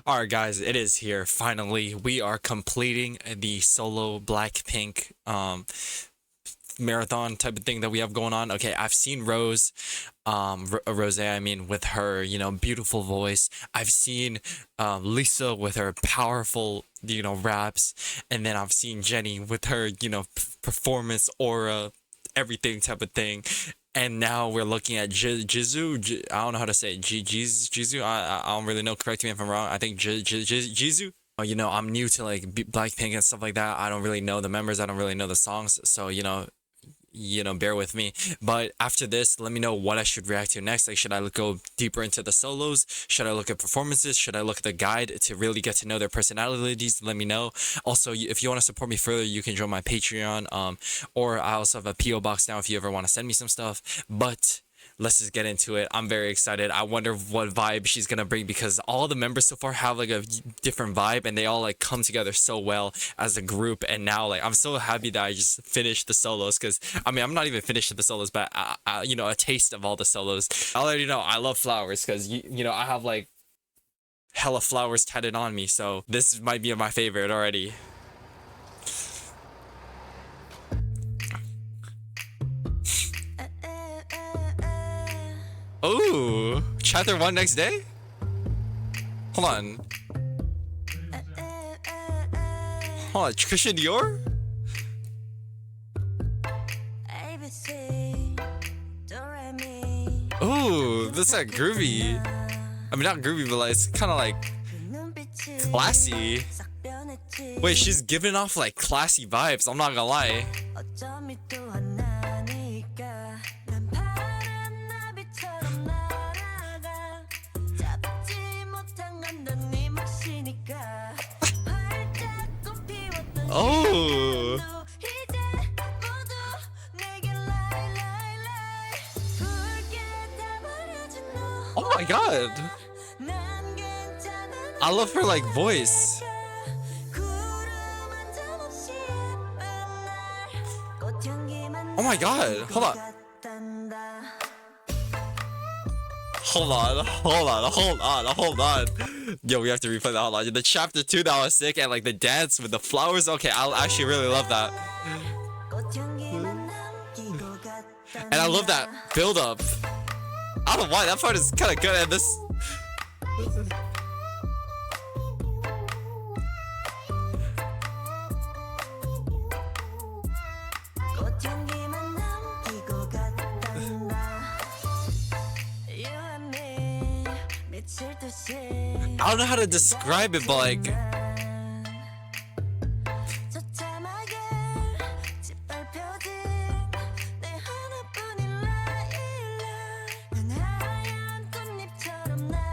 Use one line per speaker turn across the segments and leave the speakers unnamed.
All right, guys, it is here. Finally, we are completing the solo Blackpink marathon type of thing that we have going on. Okay, I've seen Rose, I mean, with her, beautiful voice. I've seen Lisa with her powerful, raps, and then I've seen Jenny with her, performance aura, everything type of thing. And now we're looking at Jisoo. I don't know how to say it. Jisoo. I don't really know. Correct me if I'm wrong. I think Jisoo. I'm new to like Blackpink and stuff like that. I don't really know the members. I don't really know the songs. So bear with me. But after this, let me know what I should react to next. Like, should I go deeper into the solos? Should I look at performances? Should I look at the guide to really get to know their personalities? Let me know. Also, if you want to support me further, you can join my Patreon. Or I also have a PO box now if you ever want to send me some stuff. But let's just get into it. I'm very excited. I wonder what vibe she's gonna bring because all the members so far have like a different vibe and they all like come together so well as a group. And now like I'm so happy that I just finished the solos because I mean I'm not even finished with the solos, but a taste of all the solos. I already know I love flowers because I have like hella flowers tatted on me, so this might be my favorite already. Oh, chapter 1 next day? Hold on. Hold on, Christian Dior? Oh, that's like groovy. I mean, not groovy, but like, it's kind of like classy. Wait, she's giving off like classy vibes, I'm not gonna lie. Oh. Oh my god. I love her like voice. Oh my god. Hold on. Hold on. Yo, we have to replay that. Hold on. The chapter 2 that was sick and like the dance with the flowers. Okay, I'll actually really love that. And I love that build up. I don't know why that part is kind of good and this. I don't know how to describe it, but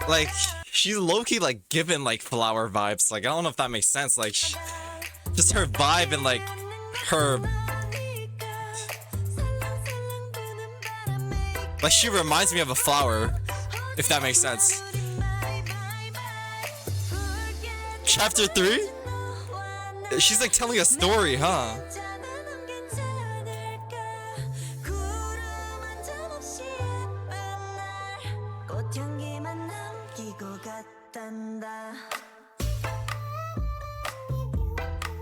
like she's low-key like giving like flower vibes. Like I don't know if that makes sense. Like just her vibe and like her like she reminds me of a flower, if that makes sense. Chapter 3? She's like telling a story, huh?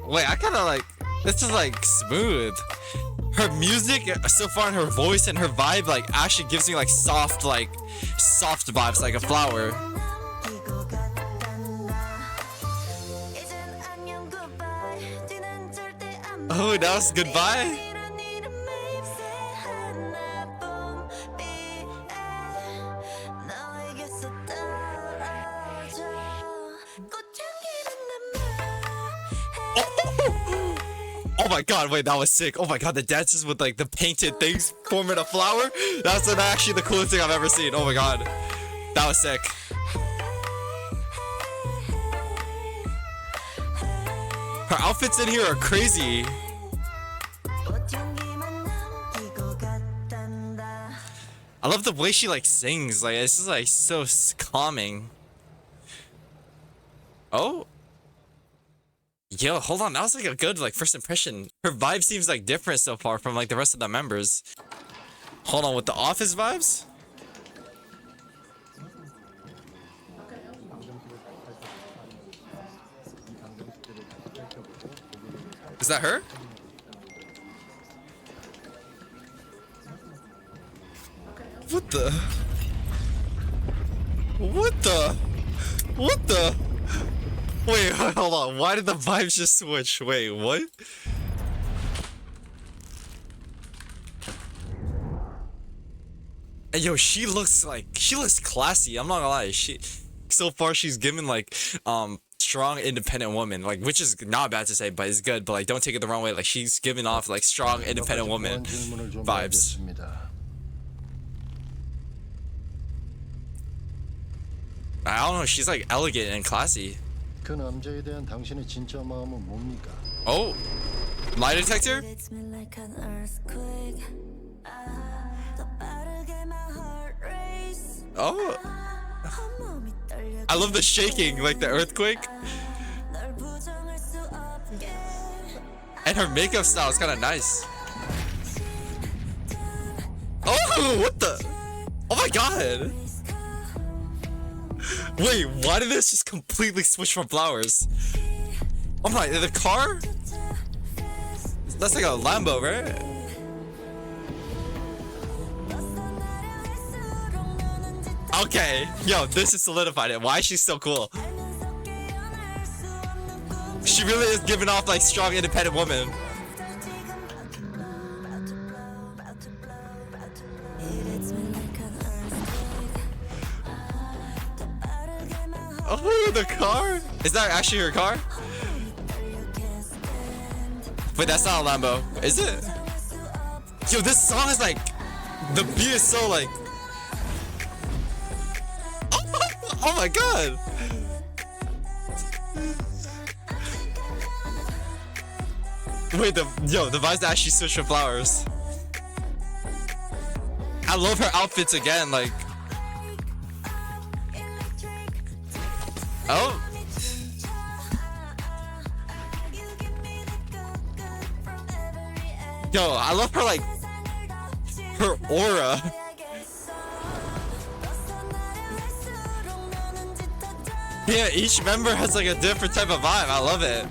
Wait, I kind of like this is like smooth. Her music so far and her voice and her vibe like actually gives me like soft vibes like a flower. Oh, that was goodbye? Oh my god, wait, that was sick. Oh my god, the dances with like the painted things forming a flower. That's actually the coolest thing I've ever seen. Oh my god. That was sick. Her outfits in here are crazy. I love the way she like sings. Like this is like so calming. Oh. Yo, hold on. That was like a good like first impression. Her vibe seems like different so far from like the rest of the members. Hold on, with the office vibes? Is that her? What the? What the? What the? Wait, hold on. Why did the vibes just switch? Wait, what? And yo, she looks classy. I'm not gonna lie. So far she's given like strong independent woman, like, which is not bad to say, but it's good. But like, don't take it the wrong way. Like, she's giving off like strong independent woman vibes. I don't know. She's like elegant and classy. Oh, lie detector. Oh, I love the shaking, like the earthquake. And her makeup style is kind of nice. Oh, what the? Oh my god. Wait, why did this just completely switch from flowers? Oh my, the car? That's like a Lambo, right? Okay, yo, this is solidified it. Why is she so cool? She really is giving off like strong independent woman. Oh, the car? Is that actually her car? Wait, that's not a Lambo, is it? Yo, this song is like, the beat is so like, oh my god. Wait, the vibes actually switch for flowers. I love her outfits again, like. Oh. Yo, I love her, like, her aura. Yeah, each member has like a different type of vibe. I love it.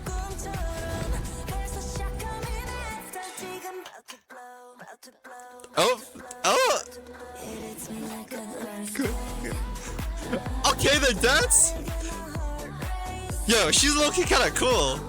Oh, oh. Okay, the dance. Yo, she's looking kind of cool.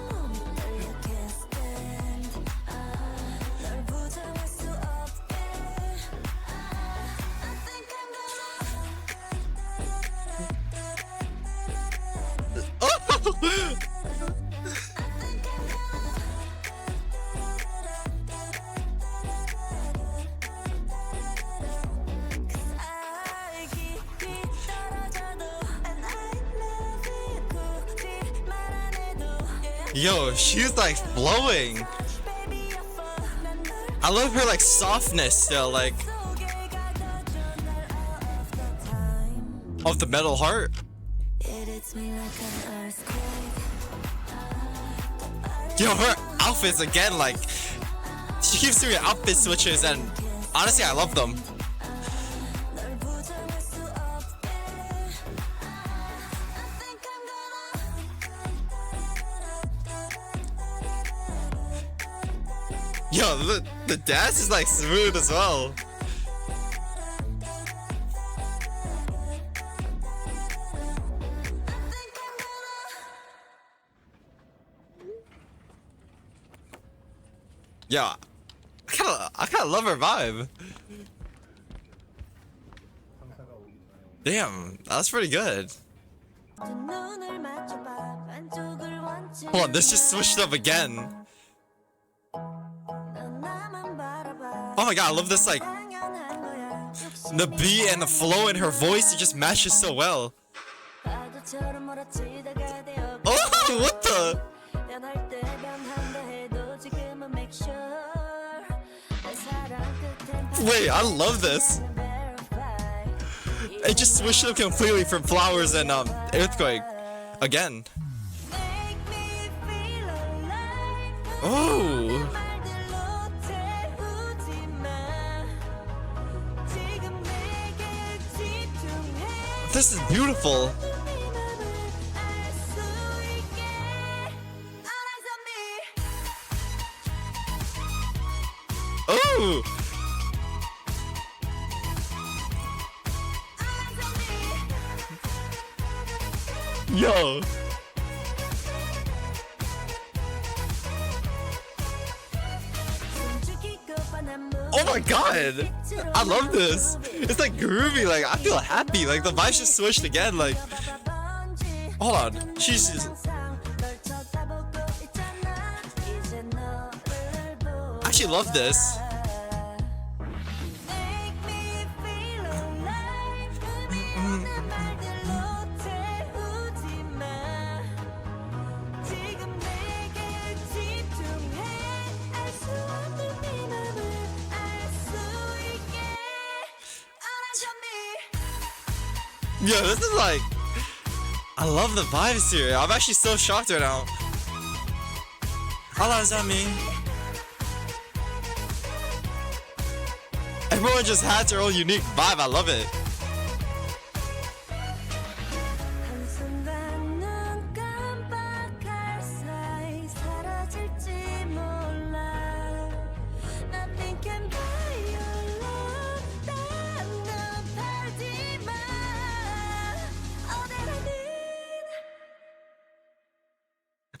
Yo, she's like flowing. I love her like softness still, like. Of the metal heart. Yo, her outfits again, like, she keeps doing outfit switches, and honestly, I love them. Yo, the dance is like smooth as well. Yeah, I kind of love her vibe. Damn, that's pretty good. Hold on, this just switched up again. Oh my god, I love this, like, the beat and the flow in her voice, it just matches so well. Oh, what the? Wait, I love this. It just switched up completely from flowers and earthquake again. Oh. This is beautiful. Oh, yo. Oh my god! I love this. It's like groovy. Like I feel happy. Like the vibes just switched again. Like hold on. She's just... I actually love this. Yo, this is like, I love the vibes here. I'm actually so shocked right now. All eyes on me. Everyone just has their own unique vibe. I love it.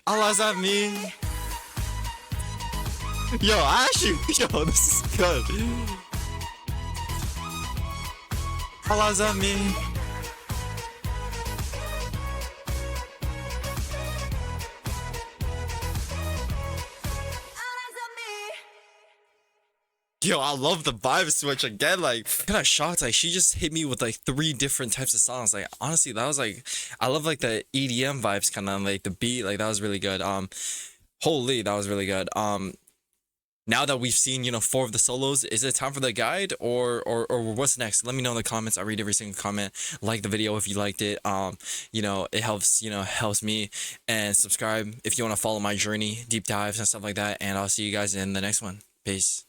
All eyes on me. Yo, I actually, yo, this is good. All eyes on me. Yo, I love the vibe switch again. Like, kind of shocked. Like, she just hit me with like 3 different types of songs. Like, honestly, that was like, I love like the EDM vibes, kind of like the beat. Like, that was really good. Holy, that was really good. Now that we've seen, you know, 4 of the solos, is it time for the guide or what's next? Let me know in the comments. I read every single comment. Like the video if you liked it. You know, it helps, you know, helps me. And subscribe if you want to follow my journey, deep dives and stuff like that. And I'll see you guys in the next one. Peace.